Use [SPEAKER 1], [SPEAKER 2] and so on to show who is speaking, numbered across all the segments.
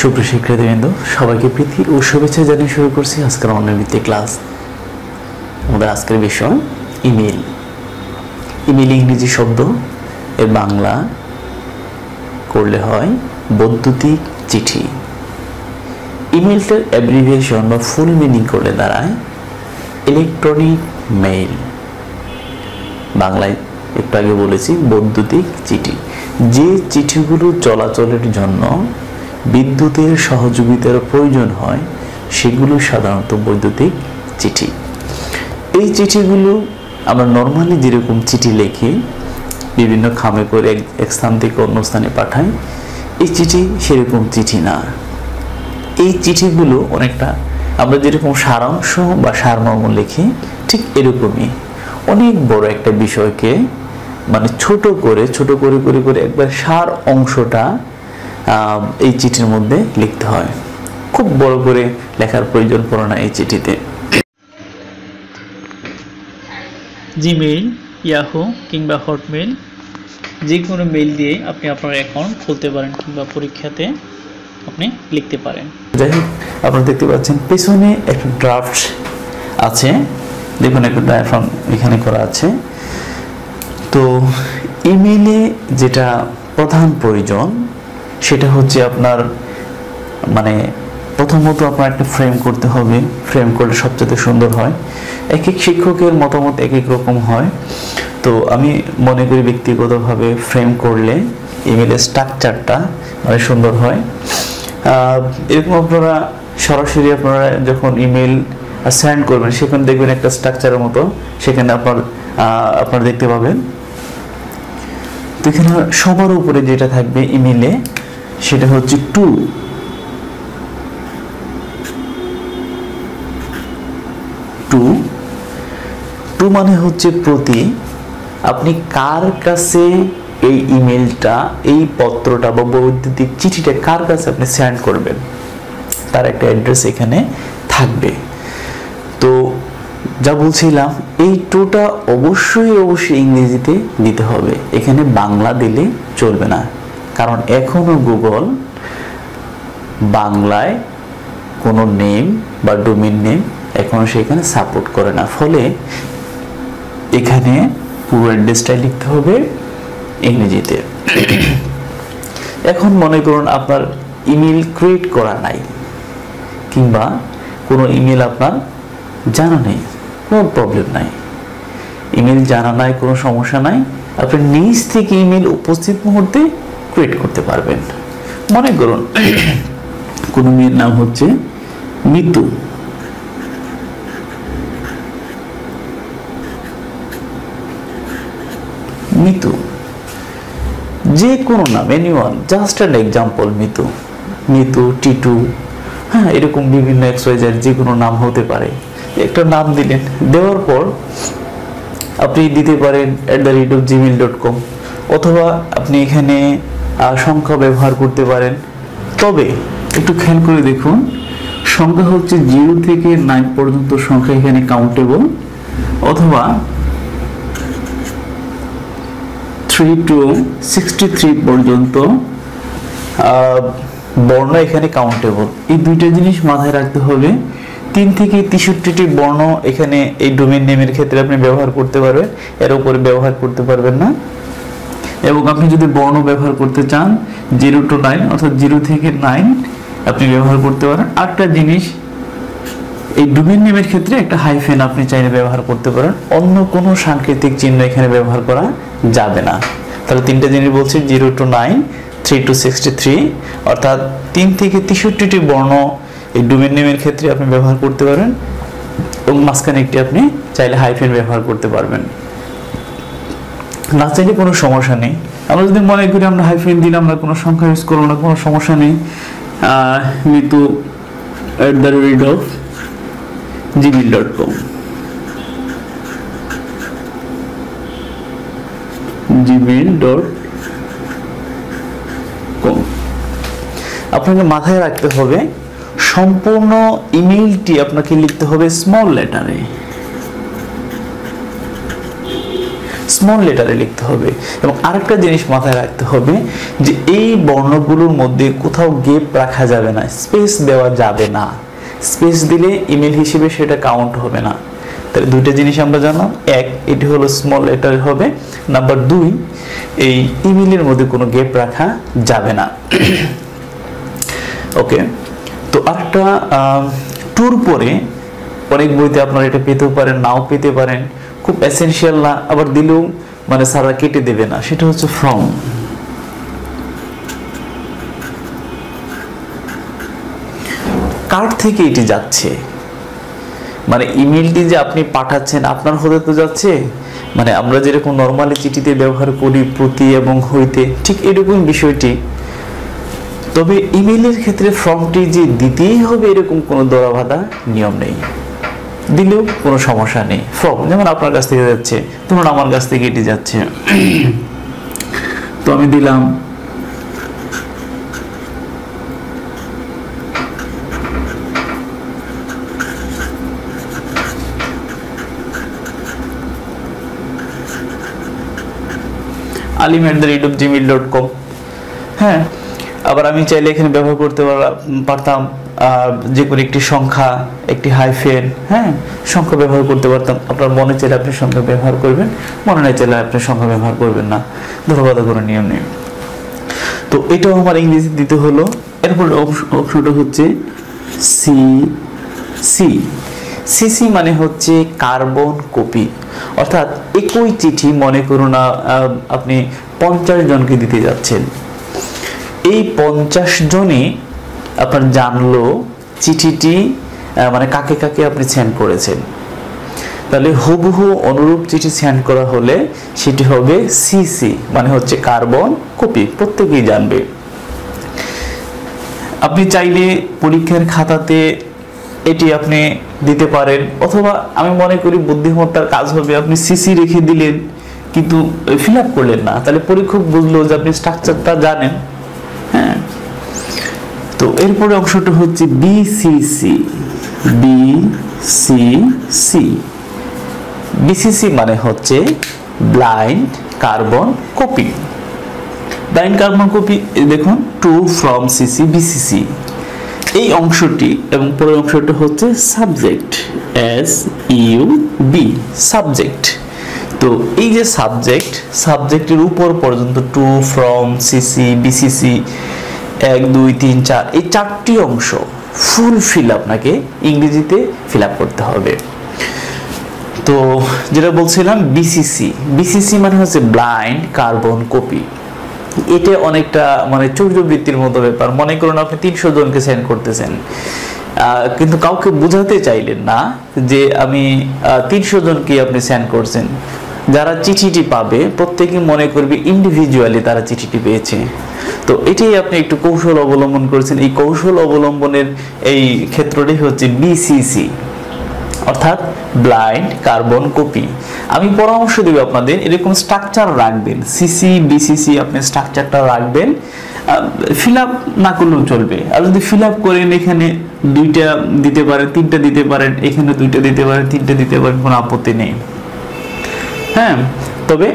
[SPEAKER 1] সুপ্রিয় শিক্ষার্থীবৃন্দ, সবাইকে প্রীতি ও শুভেচ্ছা জানিয়ে শুরু করছি আজকের অনলাইন ভিত্তিক ক্লাস। আমাদের আজকের বিষয় ইমেল। ইমেল ইংরেজি শব্দ, এর বাংলা করলে হয় বৈদ্যুতিক চিঠি। ইমেলটার অ্যাব্রিভিয়েশন বা ফুল মিনিং করলে দাঁড়ায় ইলেকট্রনিক মেইল। বাংলায় একটু আগে বলেছি বৈদ্যুতিক চিঠি। যে চিঠিগুলো চলাচলের জন্য বিদ্যুতের সহযোগিতার প্রয়োজন হয় সেগুলো সাধারণত বৈদ্যুতিক চিঠি। এই চিঠিগুলো আমরা নর্মালি যেরকম চিঠি লিখি, বিভিন্ন খামে করে এক স্থান থেকে অন্য স্থানে পাঠাই, এই চিঠি সেরকম চিঠি না। এই চিঠিগুলো অনেকটা আমরা যেরকম সারাংশ বা সারমর্ম লিখি, ঠিক এরকমই অনেক বড় একটা বিষয়কে মানে ছোট করে করে একবার সার অংশটা এই চিঠির মধ্যে লিখতে হয়। খুব বড় করে লেখার প্রয়োজন পড়ে না এই চিঠিতে।
[SPEAKER 2] জিমেইল, ইয়াহু কিংবা হটমেইল যে কোনো মেইল দিয়ে আপনি আপনার অ্যাকাউন্ট খুলতে পারেন কিংবা পরীক্ষাতে আপনি লিখতে পারেন।
[SPEAKER 1] যাই হোক, আপনারা দেখতে পাচ্ছেন পেছনে একটা ড্রাফট আছে, দেখুন একটা ডায়াফ্রাম এখানে করা আছে। তো ইমেইলে যেটা প্রধান প্রয়োজন সেটা হচ্ছে আপনার মানে প্রথমত আপনার একটা ফ্রেম করতে হবে। ফ্রেম করলে সবচেয়ে সুন্দর হয়। এক এক শিক্ষকের মতামত এক এক রকম হয়। তো আমি মনে করি ব্যক্তিগতভাবে ফ্রেম করলে ইমেইলের স্ট্রাকচারটা মানে সুন্দর হয়। এরকম আপনারা সরাসরি আপনারা যখন ইমেইল সেন্ড করবেন সেখানে দেখবেন একটা স্ট্রাকচারের মতো সেখানে আপনারা দেখতে পাবেন। তো এখানে সবার উপরে যেটা থাকবে ইমেইলে সেটা হচ্ছে টু মানে হচ্ছে প্রতি। আপনি কার কাছে এই ইমেলটা, এই পত্রটা বা বৈদ্যুতিক চিঠিটা কার কাছে আপনি সেন্ড করবেন তার একটা অ্যাড্রেস এখানে থাকবে। তো যা বলছিলাম, এই টুটা অবশ্যই ইংরেজিতে দিতে হবে। এখানে বাংলা দিলে চলবে না, কারণ এখনো গুগল বাংলায় কোনো নেম বা ডোমেইন নেম এখনো সেখানে সাপোর্ট করে না। ফলে এখানে পুরো অ্যাড্রেসটাই লিখতে হবে ইংরেজিতে। এখন মনে করুন আপনার ইমেল ক্রিয়েট করা নাই কিংবা কোনো ইমেল আপনার জানা নেই, কোনো প্রবলেম নাই। ইমেল জানা নাই, কোনো সমস্যা নাই। আপনি নিজ থেকে ইমেল উপস্থিত মুহূর্তে ক্রিয়েট করতে পারবেন। মনে করুন কোনো মেয়ের নাম হচ্ছে মিতু। যে কোনো নাম, anyone, just an example, Mitu, Titu, হ্যাঁ, এরকম বিভিন্ন এক্সওয়াইজেড যে কোনো নাম হতে পারে। একটা নাম দিলেন, দেওয়ার পর আপনি দিতে পারেন @gmail.com, অথবা আপনি এখানে সংখ্যা ব্যবহার করতে পারেন। তবে একটু খেয়াল করে দেখুন, সংখ্যা হচ্ছে 0 থেকে 9 পর্যন্ত সংখ্যা এখানে কাউন্টেবল, অথবা 3 to 63 পর্যন্ত বর্ণ এখানে কাউন্টেবল। এই দুইটা জিনিস মাথায় রাখতে হবে। 3 থেকে 63টি বর্ণ এখানে এই ডোমেইন নেমের ক্ষেত্রে আপনি ব্যবহার করতে পারবেন, এর উপরে ব্যবহার করতে পারবেন না। এবং আপনি যদি বর্ণ ব্যবহার করতে চান 0 to 9 অর্থাৎ 0 থেকে 9 আপনি ব্যবহার করতে পারেন। আরেকটা জিনিস, এই ডোমেইন নেমের ক্ষেত্রে একটা হাইফেন আপনি চাইলে ব্যবহার করতে পারেন, অন্য কোনো সাংকেতিক চিহ্ন এখানে ব্যবহার করা যাবে না। তাহলে তিনটা জিনিস বলছি, 0 to 9, 3 to 63, অর্থাৎ 3 থেকে 63টি বর্ণ এই ডোমেইন নেমের ক্ষেত্রে আপনি ব্যবহার করতে পারেন, এবং মাঝখানে একটি আপনি চাইলে হাইফেন ব্যবহার করতে পারবেন। না চাইলে কোনো সমস্যা নেই। আমরা যদি মনে করি আমরা হাইফেন দিলাম না, কোনো সংখ্যা ইউজ করলাম না, কোনো সমস্যা নেই। মিতু @gmail.com, আপনাকে মাথায় রাখতে হবে সম্পূর্ণ ইমেইলটি আপনাকে লিখতে হবে স্মল লেটারে। স্মল লেটারে লিখতে হবে। এবং আরেকটা জিনিস মাথায় রাখতে হবে যে এই বর্ণগুলোর মধ্যে কোথাও গ্যাপ রাখা যাবে না, স্পেস দেওয়া যাবে না। স্পেস দিলে ইমেল হিসেবে সেটা কাউন্ট হবে না। তাহলে দুইটা জিনিস আমরা জানলাম, এক, এটি হলো স্মল লেটার হবে, নাম্বার দুই, এই ইমেলের মধ্যে কোনো গ্যাপ রাখা যাবে না। ওকে, তো আরেকটা টুর পরে অনেক বইতে আপনারা এটা পেতেও পারেন, নাও পেতে পারেন, খুব এসেনশিয়াল না, আবার দিলেও মানে সারা কেটে দেবে না, সেটা হচ্ছে ফ্রম। কার থেকে এটি যাচ্ছে, মানে ইমেলটি যে আপনি পাঠাচ্ছেন আপনার হতে তো যাচ্ছে, মানে আমরা যেরকম নর্মালি চিঠিতে ব্যবহার করি প্রতি এবং হইতে, ঠিক এরকম বিষয়টি। তবে ইমেলের ক্ষেত্রে ফর্মটি যে দিতেই হবে এরকম কোনো ধরাবাঁধা নিয়ম নেই, দিলেও কোনো সমস্যা নেই। ফর্ম যেমন আপনার কাছ থেকে যাচ্ছে, ধরুন আমার কাছ থেকে এটি যাচ্ছে, তো আমি দিলাম alim@gmail.com। হ্যাঁ, আবার আমি চাইলে এখানে ব্যবহার করতে পারতাম যে কোনো একটি সংখ্যা, একটি হাইফেন, হ্যাঁ, সংখ্যা ব্যবহার করতে পারতাম। আপনার মনে চাইলে আপনি সংখ্যা ব্যবহার করবেন, মনে না চাইলে আপনি সংখ্যা ব্যবহার করবেন না, ধন্যবাদ কোনো নিয়ম নেই। তো এটাও আমার ইংরেজি দিতে হলো। এরপর অপশনটা হচ্ছে সিসি মানে হচ্ছে কার্বন কপি, অর্থাৎ একই চিঠি মনে করুন আপনি 50 জনকে দিতে যাচ্ছেন, এই 50 জনই আপনার জানলো চিঠিটি মানে কাকে কাকে আপনি সেন্ড করেছেন। তাহলে হুবহু অনুরূপ চিঠি সেন্ড করা হলে সেটি হবে সিসি, মানে হচ্ছে কার্বন কপি, প্রত্যেকেই জানবে। আপনি চাইলে পরীক্ষার খাতাতে এটি আপনি দিতে পারেন, অথবা আমি মনে করি বুদ্ধিমত্তার কাজ হবে আপনি সিসি রেখে দিলেন কিন্তু ফিল আপ করলেন না, তাহলে পরীক্ষক বুঝলো যে আপনি স্ট্রাকচারটা জানেন। হ্যাঁ, তো এরপরে অংশটা হচ্ছে বিসিসি মানে হচ্ছে blind carbon copy. Blind carbon copy দেখুন, টু ফ্রম সিসি বিসিসি, এই অংশটি এবং পরের অংশটা হচ্ছে সাবজেক্ট, SUB সাবজেক্ট। তো এই যে সাবজেক্টের উপর পর্যন্ত টু ফ্রম সিসি বিসিসি 1 2 3 4 এই 4টি অংশ ফুল ফিল আপনাকে ইংরেজিতে ফিল আপ করতে হবে। তো যেটা বলছিলাম বিসিসি মানে হচ্ছে ব্লাইন্ড কার্বন কপি। এটা অনেকটা মানে চৌর্যবৃত্তির মতো ব্যাপার। মনে করুন আপনি 300 জনকে সেন্ড করতেছেন, কিন্তু কাউকে বোঝাতে চাইলেন না যে আমি 300 জনকে আপনি সেন্ড করছেন। যারা চিঠিটি পাবে প্রত্যেকে মনে করবে ইন্ডিভিজুয়ালি তারা চিঠিটি পেয়েছে। তো এটাই আপনি একটু কৌশল অবলম্বন করেছেন। এই কৌশল অবলম্বনের এই ক্ষেত্রটি হচ্ছে বিসিসি, অর্থাৎ ব্লাইন্ড কার্বন কপি। আমি পরামর্শ দেব আপনাদের এরকম স্ট্রাকচার রাখবেন, সিসি বিসিসি আপনি স্ট্রাকচারটা রাখবেন, ফিল আপ না করলেও চলবে। আর যদি ফিল আপ করেন এখানে 2টা দিতে পারেন, 3টা দিতে পারেন, এখানে 2টা দিতে পারেন, 3টা দিতে পারেন, কোনো আপত্তি নেই। হ্যাঁ, তবে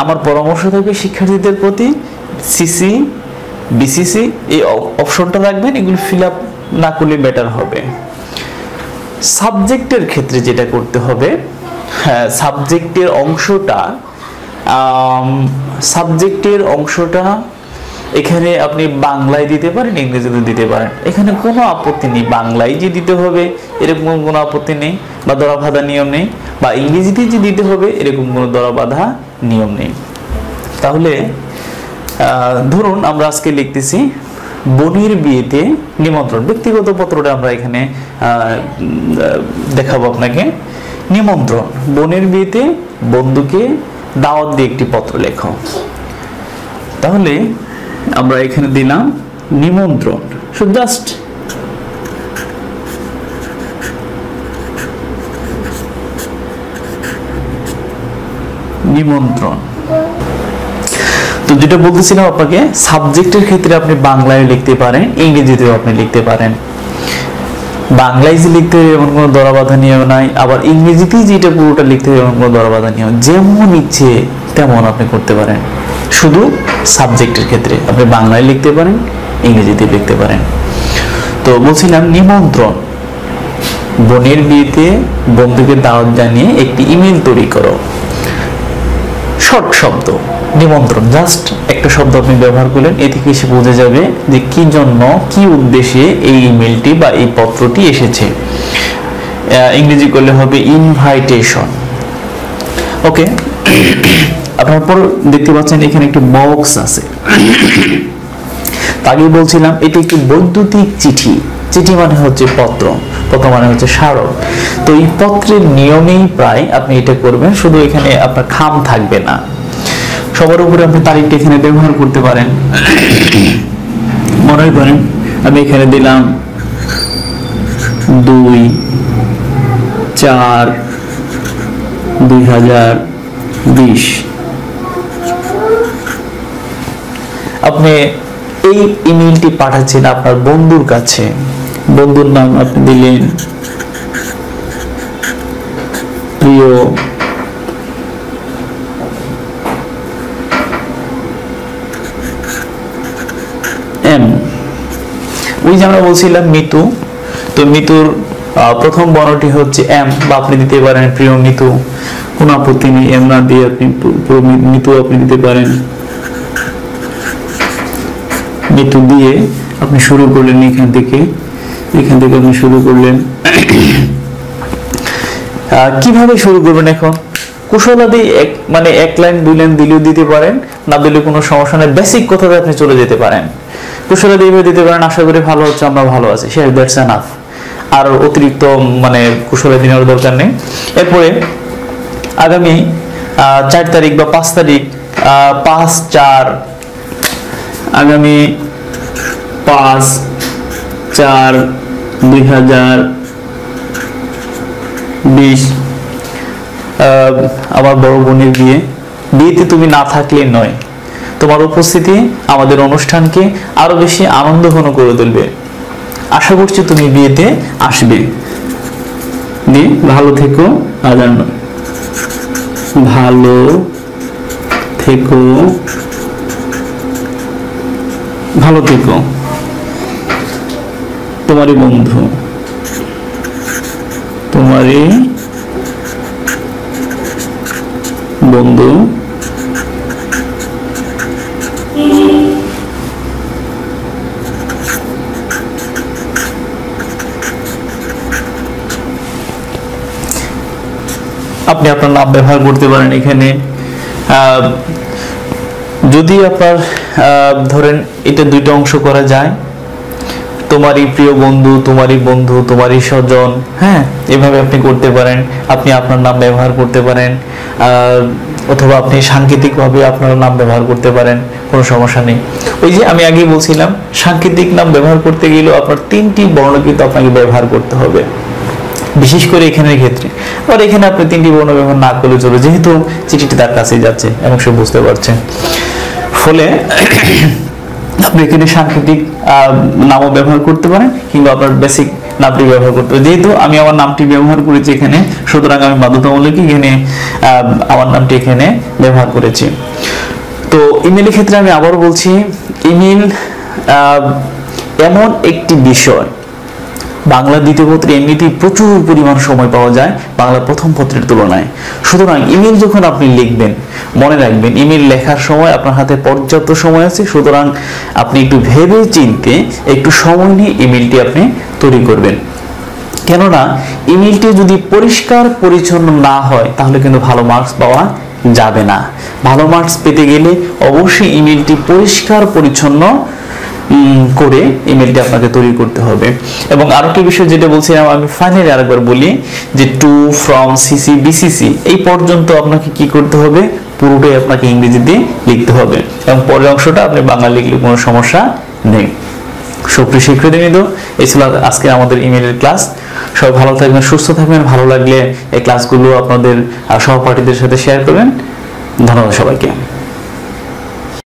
[SPEAKER 1] আমার পরামর্শ থাকবে শিক্ষার্থীদের প্রতি সিসি বিসিসি এই অপশনটা রাখবেন, এগুলো ফিল আপ না করলে বেটার হবে। সাবজেক্টের ক্ষেত্রে যেটা করতে হবে, হ্যাঁ, সাবজেক্টের অংশটা এখানে আপনি বাংলায় দিতে পারেন, ইংরেজিতে দিতে পারেন, এখানে কোনো আপত্তি নেই। বাংলায় যে দিতে হবে এরকম কোনো আপত্তি নেই বা ধরাবাঁধা নিয়ম নেই, বা ইংরেজিতে যে দিতে হবে এরকম কোনো ধরাবাঁধা নিয়ম নেই। তাহলে ধরুন আমরা আজকে লিখতেছি বোনের বিয়েতে নিমন্ত্রণ, ব্যক্তিগত পত্রটা আমরা এখানে দেখাবো আপনাকে। নিমন্ত্রণ, বোনের বিয়েতে বন্ধুকে দাওয়াত দিয়ে একটি পত্র লেখো। তাহলে আমরা এখানে দিলাম নিমন্ত্রণ, সো জাস্ট নিমন্ত্রণ। তো যেটা বলতেছিলাম আপনাকে, সাবজেক্টের ক্ষেত্রে আপনি বাংলায় লিখতে পারেন, ইংরেজিতেও আপনি লিখতে পারেন। বাংলায় যে লিখতে হবে এমন কোনো ধরাবাঁধা নিয়ম নাই, আবার ইংরেজিতেই যেটা পুরোটা লিখতে হবে এমন কোনো ধরাবাঁধা নিয়ম, যেমন ইচ্ছে তেমন আপনি করতে পারেন। শুধু সাবজেক্টের ক্ষেত্রে আপনি বাংলায় লিখতে পারেন, ইংরেজিতে লিখতে পারেন। তো বলছিলাম নিমন্ত্রণ, বোনের বিয়েতে বন্ধুকে দাওয়াত জানিয়ে একটি ইমেল তৈরি করো। শর্ট শব্দ, নিমন্ত্রণ, জাস্ট একটা শব্দ আপনি ব্যবহার করলেন, এ থেকে এসে বোঝা যাবে যে কি জন্য, কি উদ্দেশ্যে এই ইমেলটি বা এই পত্রটি এসেছে। ইংরেজি করলে হবে ইনভাইটেশন। ওকে, আপনার পর দেখতে পাচ্ছেন এখানে একটি বক্স আছে। আগেই বলছিলাম এটি একটি বৈদ্যুতিক চিঠি। চিঠি মানে হচ্ছে পত্র, পত্র মানে হচ্ছে স্মারক। তো এই পত্রের নিয়মেই প্রায় আপনি এটা করবেন, শুধু এখানে আপনার খাম থাকবে না। সবার উপরে আপনি তারিখটা এখানে ব্যবহার করতে পারেন। মনে করেন আমি এখানে দিলাম 2/4/2020। আপনি এই ইমেইলটি পাঠাচ্ছেন আপনার বন্ধুর কাছে। বন্ধুর নাম আপনি দিলেন প্রিয় এম। ওই যে আমরা বলছিলাম মিতু, তো মিতুর প্রথম বর্ণটি হচ্ছে এম, বা আপনি দিতে পারেন প্রিয় মিতু, কোনো আপত্তি নেই। এম না দিয়ে আপনি মিতু আপনি দিতে পারেন। মিতু দিয়ে আপনি শুরু করলেন, এখান থেকে আপনি শুরু করলেন। কিভাবে শুরু করবেন এখন? কুশলাদি মানে 1 লাইন 2 লাইন দিলেও দিতে পারেন, না দিলে কোনো সমস্যা নেই। বেসিক কথাতে আপনি চলে যেতে পারেন, কুশলাদি এভাবে দিতে পারেন। আশা করি ভালো হচ্ছে, আমরা ভালো আছি, শেষ, দ্যাটস এনাফ। আর অতিরিক্ত মানে কুশলাদি নেওয়ার দরকার নেই। এরপরে আগামী 4 তারিখ বা 5 তারিখ, 5/4, আগামী 5/4/2020 আমার বড় বোনের বিয়ে। বিয়েতে তুমি না থাকলে নয়, তোমার উপস্থিতি আমাদের অনুষ্ঠানকে আরো বেশি আনন্দঘন করে তুলবে। আশা করছি তুমি বিয়েতে আসবে। ভালো থেকো, ভালো থেকো, ভালো থেকো, তোমারই বন্ধু, তোমারই বন্ধু আপনি আপনার নাম ব্যবহার করতে পারেন এখানে। যদি আপনার ধরেন এটা 2টা অংশ করা যায়, তোমারই প্রিয় বন্ধু, তোমারই বন্ধু, তোমারই স্বজন, হ্যাঁ, এভাবে আপনি করতে পারেন। আপনি আপনার নাম ব্যবহার করতে পারেন, অথবা আপনি সাংকেতিকভাবে আপনার নাম ব্যবহার করতে পারেন, কোনো সমস্যা নেই। ওই যে আমি আগে বলছিলাম, সাংকেতিক নাম ব্যবহার করতে গেলেও আপনার 3টি বর্ণ কিন্তু আপনাকে ব্যবহার করতে হবে, বিশেষ করে এখানের ক্ষেত্রে। আর এখানে আপনি 3টি বর্ণ ব্যবহার না করলে চলে, যেহেতু চিঠিটি তার কাছেই যাচ্ছে এবং সে বুঝতে পারছে। ফলে আপনি এখানে সাংকেতিক নামও ব্যবহার করতে পারেন, কিংবা আপনার বেসিক নামটি ব্যবহার করতে পারেন। যেহেতু আমি আমার নামটি ব্যবহার করেছি এখানে, সুতরাং আমি বাধ্যতামূলক এখানে আমার নামটি এখানে ব্যবহার করেছি। তো ইমেলের ক্ষেত্রে আমি আবার বলছি, ইমেল এমন একটি বিষয়, বাংলা দ্বিতীয় পত্রে এমনিতেই প্রচুর পরিমাণ সময় পাওয়া যায় বাংলা প্রথম পত্রের তুলনায়। সুতরাং ইমেল যখন আপনি লিখবেন, মনে রাখবেন ইমেল লেখার সময় আপনার হাতে পর্যাপ্ত সময় আছে। সুতরাং আপনি একটু ভেবে চিন্তে, একটু সময় নিয়ে ইমেলটি আপনি তৈরি করবেন। কেননা ইমেলটি যদি পরিষ্কার পরিচ্ছন্ন না হয়, তাহলে কিন্তু ভালো মার্কস পাওয়া যাবে না। ভালো মার্কস পেতে গেলে অবশ্যই ইমেলটি পরিষ্কার পরিচ্ছন্ন করে ইমেলটি আপনাকে তৈরি করতে হবে। এবং আরেকটি বিষয় যেটা বলছিলাম, আমি ফাইনালি আরেকবার বলি, যে টু, ফ্রম, সিসি, বিসিসি এই পর্যন্ত আপনাকে কি করতে হবে, পুরোটাই আপনাকে ইংরেজিতে লিখতে হবে, এবং পরের অংশটা আপনি বাংলা লিখলে কোনো সমস্যা নেই। সুপ্রিয় শিক্ষার্থীবৃন্দ, এই ছিল আজকে আমাদের ইমেলের ক্লাস। সবাই ভালো থাকবেন, সুস্থ থাকবেন। ভালো লাগলে এই ক্লাসগুলো আপনাদের সহপাঠীদের সাথে শেয়ার করবেন। ধন্যবাদ সবাইকে।